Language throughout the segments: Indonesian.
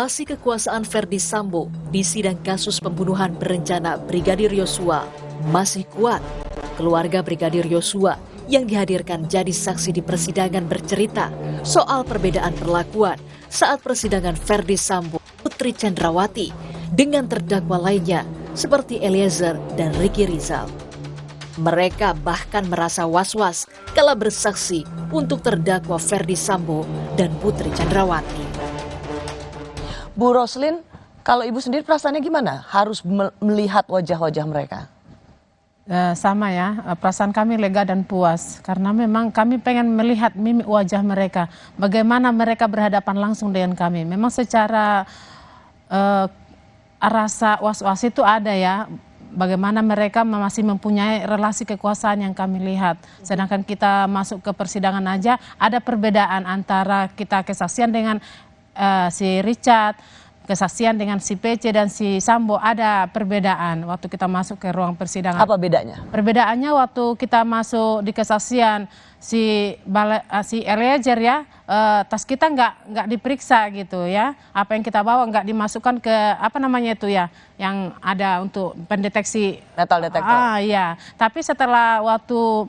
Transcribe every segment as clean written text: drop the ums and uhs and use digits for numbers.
Relasi kekuasaan Ferdy Sambo di sidang kasus pembunuhan berencana Brigadir Yosua masih kuat. Keluarga Brigadir Yosua yang dihadirkan jadi saksi di persidangan bercerita soal perbedaan perlakuan saat persidangan Ferdy Sambo, Putri Chandrawati dengan terdakwa lainnya seperti Eliezer dan Ricky Rizal. Mereka bahkan merasa was-was kala bersaksi untuk terdakwa Ferdy Sambo dan Putri Chandrawati. Bu Roslin, kalau Ibu sendiri perasaannya gimana? Harus melihat wajah-wajah mereka? Sama ya, perasaan kami lega dan puas. Karena memang kami pengen melihat mimik wajah mereka. Bagaimana mereka berhadapan langsung dengan kami. Memang secara rasa was-was itu ada ya. Bagaimana mereka masih mempunyai relasi kekuasaan yang kami lihat. Sedangkan kita masuk ke persidangan aja, ada perbedaan antara kita kesaksian dengan si Richard, kesaksian dengan si PC dan si Sambo, ada perbedaan waktu kita masuk ke ruang persidangan. Apa bedanya? Perbedaannya waktu kita masuk di kesaksian si Eliezer ya, tas kita nggak diperiksa gitu ya, apa yang kita bawa nggak dimasukkan ke apa namanya itu ya, yang ada untuk pendeteksi metal detektor. Iya, tapi setelah waktu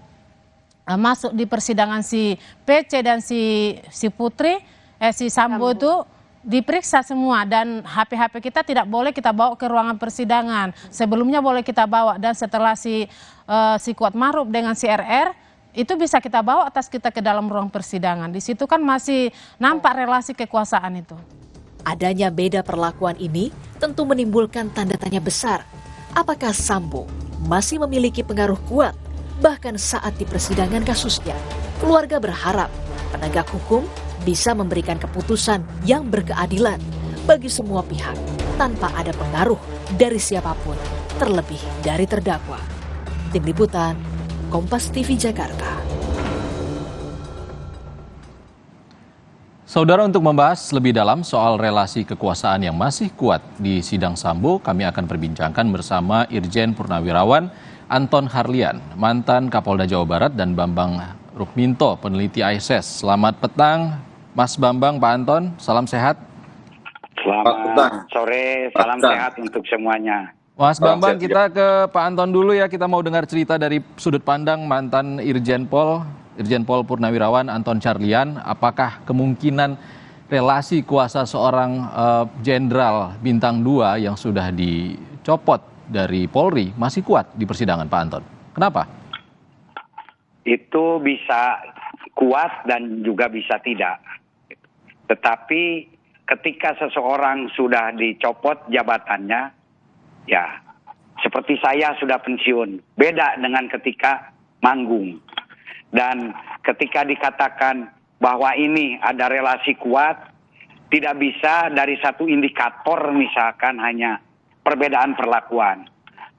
masuk di persidangan si PC dan si Putri, si Sambo itu diperiksa semua dan HP-HP kita tidak boleh kita bawa ke ruangan persidangan. Sebelumnya boleh kita bawa dan setelah si Kuatmaruf dengan si RR itu bisa kita bawa atas kita ke dalam ruang persidangan. Di situ kan masih nampak relasi kekuasaan itu. Adanya beda perlakuan ini tentu menimbulkan tanda tanya besar. Apakah Sambo masih memiliki pengaruh kuat bahkan saat di persidangan kasusnya? Keluarga berharap penegak hukum bisa memberikan keputusan yang berkeadilan bagi semua pihak tanpa ada pengaruh dari siapapun, terlebih dari terdakwa. Tim Liputan, Kompas TV Jakarta. Saudara, untuk membahas lebih dalam soal relasi kekuasaan yang masih kuat di sidang Sambo, kami akan perbincangkan bersama Irjen Purnawirawan Anton Harlian, mantan Kapolda Jawa Barat, dan Bambang Rukminto, peneliti ISS. Selamat petang, Mas Bambang, Pak Anton, salam sehat. Selamat sore, salam sehat untuk semuanya. Mas Bambang, kita ke Pak Anton dulu ya. Kita mau dengar cerita dari sudut pandang mantan Irjen Pol Purnawirawan Anton Carlyan. Apakah kemungkinan relasi kuasa seorang jenderal bintang 2 yang sudah dicopot dari Polri masih kuat di persidangan, Pak Anton? Kenapa? Itu bisa kuat dan juga bisa tidak. Tetapi ketika seseorang sudah dicopot jabatannya, ya seperti saya sudah pensiun, beda dengan ketika manggung. Dan ketika dikatakan bahwa ini ada relasi kuat, tidak bisa dari satu indikator misalkan hanya perbedaan perlakuan.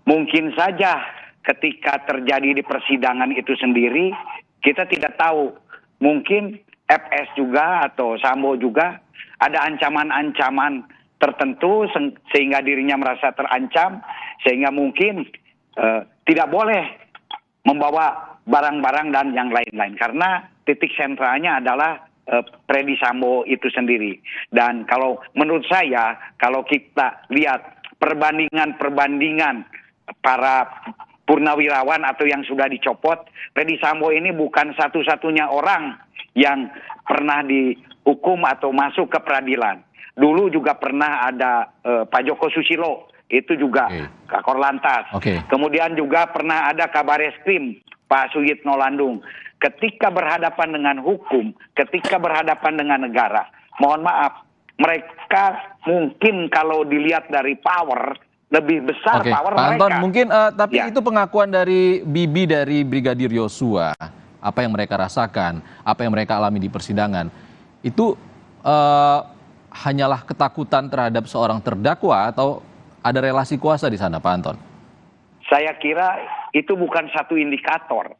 Mungkin saja ketika terjadi di persidangan itu sendiri, kita tidak tahu. Mungkin FS juga atau Sambo juga ada ancaman-ancaman tertentu sehingga dirinya merasa terancam, sehingga mungkin tidak boleh membawa barang-barang dan yang lain-lain. Karena titik sentralnya adalah Ferdy Sambo itu sendiri. Dan kalau menurut saya, kalau kita lihat perbandingan para purnawirawan atau yang sudah dicopot, Ferdy Sambo ini bukan satu-satunya orang yang pernah dihukum atau masuk ke peradilan. Dulu juga pernah ada Pak Joko Susilo, itu juga Kakor Lantas. Kemudian juga pernah ada Kabareskrim, Pak Suyitno Landung. Ketika berhadapan dengan hukum, ketika berhadapan dengan negara, mohon maaf, mereka mungkin kalau dilihat dari power, lebih besar power Pak Anton, mereka. Mungkin tapi itu pengakuan dari bibi dari Brigadir Yosua. Apa yang mereka rasakan, apa yang mereka alami di persidangan, itu hanyalah ketakutan terhadap seorang terdakwa atau ada relasi kuasa di sana, Pak Anton? Saya kira itu bukan satu indikator.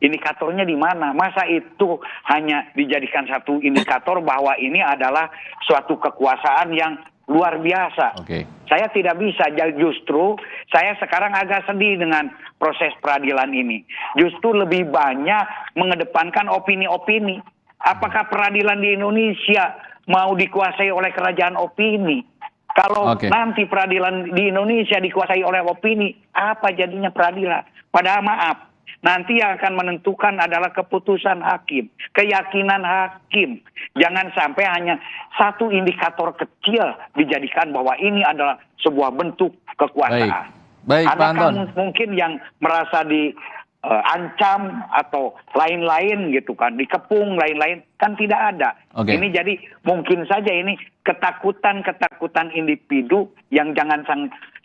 Indikatornya di mana? Masa itu hanya dijadikan satu indikator bahwa ini adalah suatu kekuasaan yang luar biasa. Saya tidak bisa, justru saya sekarang agak sedih dengan proses peradilan ini. Justru lebih banyak mengedepankan opini-opini. Apakah peradilan di Indonesia mau dikuasai oleh kerajaan opini. Kalau Oke. nanti peradilan di Indonesia dikuasai oleh opini, apa jadinya peradilan? Padahal maaf, nanti yang akan menentukan adalah keputusan hakim, keyakinan hakim. Jangan sampai hanya satu indikator kecil dijadikan bahwa ini adalah sebuah bentuk kekuasaan. Baik Pak Anton. Adakah mungkin yang merasa diancam atau lain-lain gitu kan, dikepung lain-lain, kan tidak ada. Oke. Ini jadi mungkin saja ini ketakutan individu yang jangan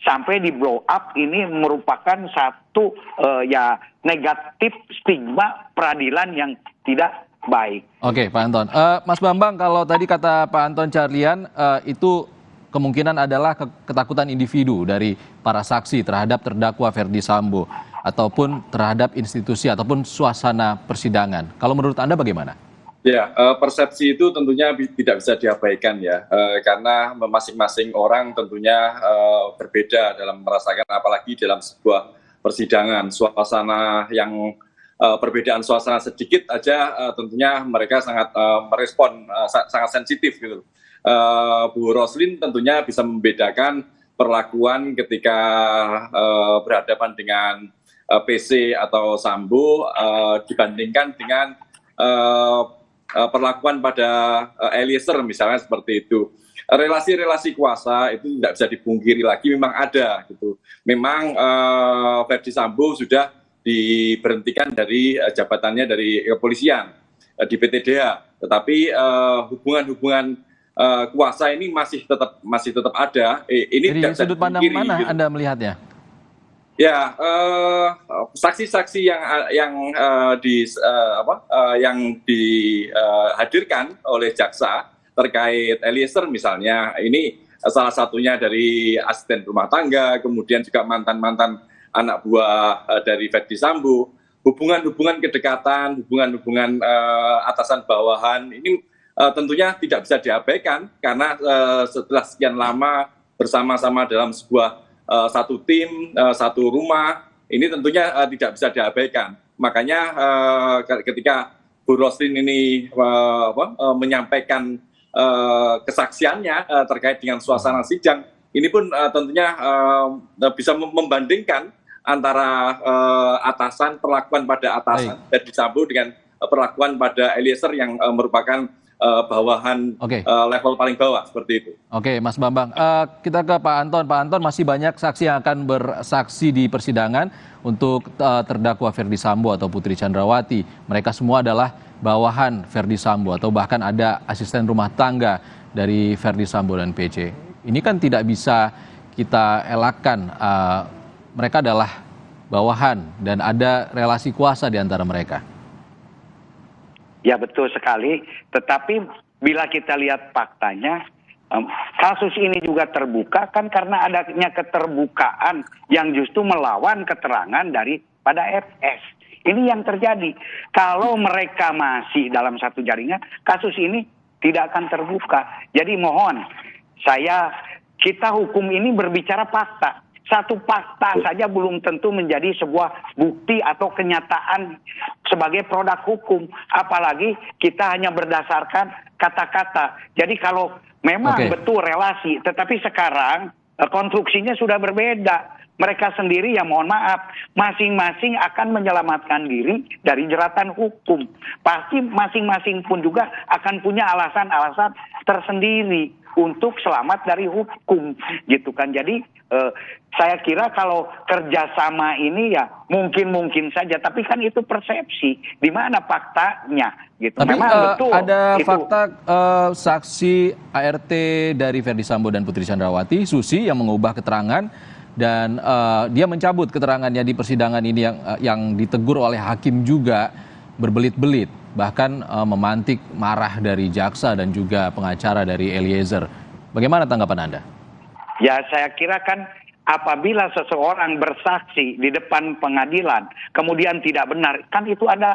sampai di blow up, ini merupakan satu negatif stigma peradilan yang tidak baik. Oke, Pak Anton. Mas Bambang, kalau tadi kata Pak Anton Carlian, itu kemungkinan adalah ketakutan individu dari para saksi terhadap terdakwa Ferdi Sambo ataupun terhadap institusi ataupun suasana persidangan. Kalau menurut Anda bagaimana? Ya, persepsi itu tentunya tidak bisa diabaikan ya, karena masing-masing orang tentunya berbeda dalam merasakan, apalagi dalam sebuah persidangan, suasana yang perbedaan suasana sedikit aja tentunya mereka sangat merespon, sangat sensitif gitu. Bu Roslin tentunya bisa membedakan perlakuan ketika berhadapan dengan PC atau Sambo dibandingkan dengan perlakuan pada Eliezer misalnya seperti itu. Relasi-relasi kuasa itu tidak bisa dipungkiri lagi, memang ada gitu. Memang Ferdi Sambo sudah diberhentikan dari jabatannya dari kepolisian di PTDH, tetapi hubungan-hubungan kuasa ini masih tetap ada. Ini Dari tidak bisa sudut pandang dipungkiri, mana gitu. Anda melihatnya? Ya, saksi-saksi yang dihadirkan oleh jaksa terkait Eliezer misalnya, ini salah satunya dari asisten rumah tangga, kemudian juga mantan-mantan anak buah dari Ferdi Sambo, hubungan-hubungan kedekatan, hubungan-hubungan atasan bawahan, ini tentunya tidak bisa diabaikan karena setelah sekian lama bersama-sama dalam sebuah satu tim, satu rumah, ini tentunya tidak bisa diabaikan. Makanya ketika Bu Roslin ini menyampaikan kesaksiannya terkait dengan suasana sidang, ini pun tentunya bisa membandingkan antara perlakuan pada atasan Ferdi Sambo dengan perlakuan pada Eliezer yang merupakan bawahan level paling bawah seperti itu. Oke, Mas Bambang. Kita ke Pak Anton. Pak Anton, masih banyak saksi yang akan bersaksi di persidangan untuk terdakwa Ferdi Sambo atau Putri Chandrawati. Mereka semua adalah bawahan Ferdi Sambo atau bahkan ada asisten rumah tangga dari Ferdi Sambo dan PC. Ini kan tidak bisa kita elakkan. Mereka adalah bawahan dan ada relasi kuasa di antara mereka. Ya betul sekali, tetapi bila kita lihat faktanya, kasus ini juga terbuka kan karena adanya keterbukaan yang justru melawan keterangan daripada FS. Ini yang terjadi. Kalau mereka masih dalam satu jaringan, kasus ini tidak akan terbuka. Jadi mohon, kita hukum ini berbicara fakta. Satu fakta saja belum tentu menjadi sebuah bukti atau kenyataan sebagai produk hukum. Apalagi kita hanya berdasarkan kata-kata. Jadi kalau memang betul relasi, tetapi sekarang konstruksinya sudah berbeda. Mereka sendiri yang mohon maaf, masing-masing akan menyelamatkan diri dari jeratan hukum. Pasti masing-masing pun juga akan punya alasan-alasan tersendiri untuk selamat dari hukum, gitu kan. Jadi saya kira kalau kerjasama ini ya mungkin saja, tapi kan itu persepsi. Di mana faktanya, gitu. Tapi memang betul. ada itu fakta saksi ART dari Ferdi Sambo dan Putri Chandrawati, Susi, yang mengubah keterangan dan dia mencabut keterangannya di persidangan ini yang ditegur oleh hakim juga berbelit-belit, bahkan memantik marah dari jaksa dan juga pengacara dari Eliezer. Bagaimana tanggapan Anda? Ya, saya kira kan apabila seseorang bersaksi di depan pengadilan kemudian tidak benar, kan itu ada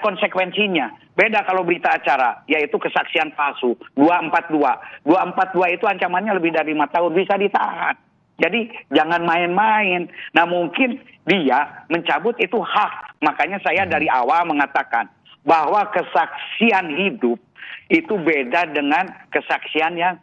konsekuensinya. Beda kalau berita acara, yaitu kesaksian palsu 242. 242 itu ancamannya lebih dari 5 tahun, bisa ditahan. Jadi jangan main-main. Nah mungkin dia mencabut itu hak. Makanya saya dari awal mengatakan bahwa kesaksian hidup itu beda dengan kesaksian yang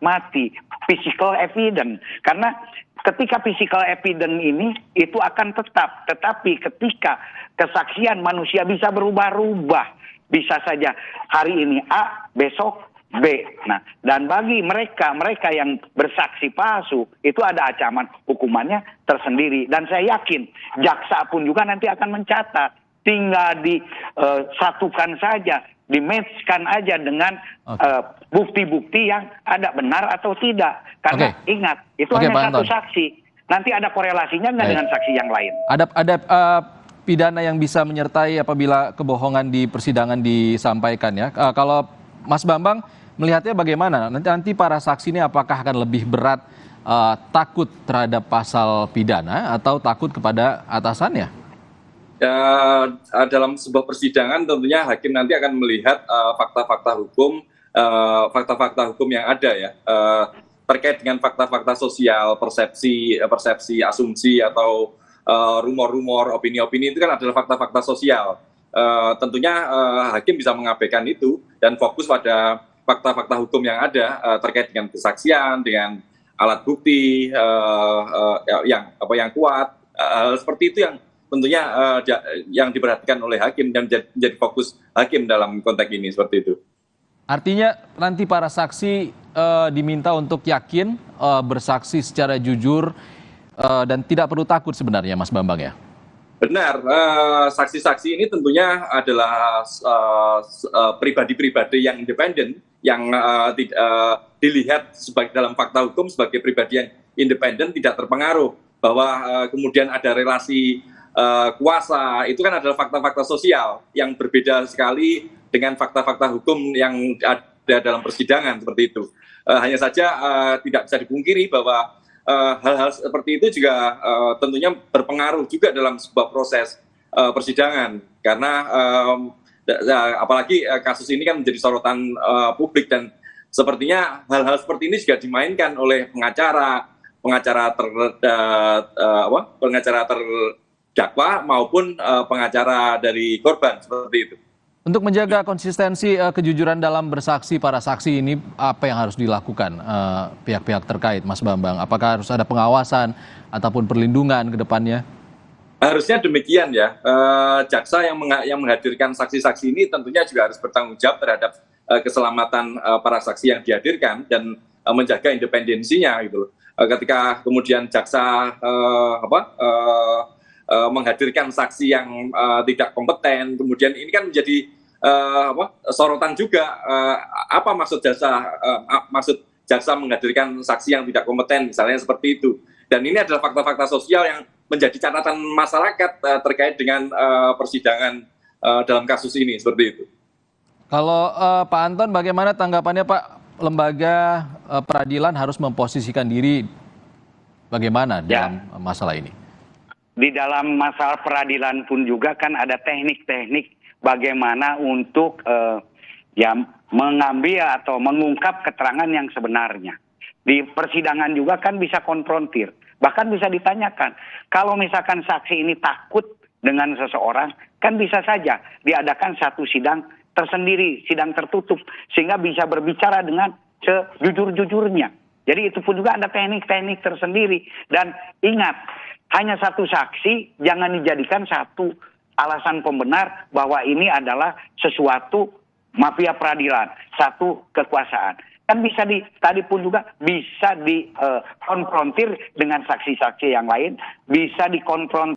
mati, physical evidence. Karena ketika physical evidence ini itu akan tetap, tetapi ketika kesaksian manusia bisa berubah-ubah, bisa saja hari ini A, besok B. Nah, dan bagi mereka yang bersaksi palsu itu ada ancaman hukumannya tersendiri. Dan saya yakin jaksa pun juga nanti akan mencatat, tinggal disatukan saja, dimatchkan aja dengan bukti-bukti yang ada benar atau tidak. Karena ingat itu hanya satu saksi. Nanti ada korelasinya nggak dengan saksi yang lain? Ada pidana yang bisa menyertai apabila kebohongan di persidangan disampaikan ya. Kalau Mas Bambang melihatnya bagaimana? Nanti para saksi ini apakah akan lebih berat takut terhadap pasal pidana atau takut kepada atasannya? Ya, dalam sebuah persidangan tentunya hakim nanti akan melihat fakta-fakta hukum yang ada ya, terkait dengan fakta-fakta sosial, persepsi, asumsi atau rumor-rumor, opini-opini itu kan adalah fakta-fakta sosial. Tentunya hakim bisa mengabaikan itu dan fokus pada fakta-fakta hukum yang ada terkait dengan kesaksian, dengan alat bukti yang kuat, seperti itu yang tentunya yang diperhatikan oleh hakim dan menjadi fokus hakim dalam konteks ini, seperti itu. Artinya nanti para saksi diminta untuk yakin, bersaksi secara jujur dan tidak perlu takut sebenarnya, Mas Bambang ya? Benar, saksi-saksi ini tentunya adalah pribadi-pribadi yang independen, yang dilihat dalam fakta hukum sebagai pribadi yang independen, tidak terpengaruh bahwa kemudian ada relasi kuasa. Itu kan adalah fakta-fakta sosial yang berbeda sekali dengan fakta-fakta hukum yang ada dalam persidangan, seperti itu. Hanya saja tidak bisa dipungkiri bahwa hal-hal seperti itu juga tentunya berpengaruh juga dalam sebuah proses persidangan, karena apalagi kasus ini kan menjadi sorotan publik dan sepertinya hal-hal seperti ini juga dimainkan oleh pengacara terdakwa maupun pengacara dari korban, seperti itu. Untuk menjaga konsistensi kejujuran dalam bersaksi para saksi ini, apa yang harus dilakukan pihak-pihak terkait, Mas Bambang? Apakah harus ada pengawasan ataupun perlindungan ke depannya? Harusnya demikian ya. Jaksa yang menghadirkan saksi-saksi ini tentunya juga harus bertanggung jawab terhadap keselamatan para saksi yang dihadirkan dan menjaga independensinya gitu. Ketika kemudian jaksa menghadirkan saksi yang tidak kompeten, kemudian ini kan menjadi sorotan juga. Apa maksud jaksa menghadirkan saksi yang tidak kompeten, misalnya seperti itu. Dan ini adalah fakta-fakta sosial yang menjadi catatan masyarakat terkait dengan persidangan dalam kasus ini, seperti itu. Kalau Pak Anton, bagaimana tanggapannya Pak? Lembaga peradilan harus memposisikan diri bagaimana dalam masalah ini? Di dalam masalah peradilan pun juga kan ada teknik-teknik bagaimana untuk mengambil atau mengungkap keterangan yang sebenarnya. Di persidangan juga kan bisa konfrontir, bahkan bisa ditanyakan. Kalau misalkan saksi ini takut dengan seseorang, kan bisa saja diadakan satu sidang tersendiri, sidang tertutup, sehingga bisa berbicara dengan sejujur-jujurnya. Jadi itu pun juga ada teknik-teknik tersendiri. Dan ingat, hanya satu saksi, jangan dijadikan satu alasan pembenar bahwa ini adalah sesuatu mafia peradilan, satu kekuasaan. Kan bisa tadi pun juga bisa dikonfrontir dengan saksi-saksi yang lain, bisa dikonfrontir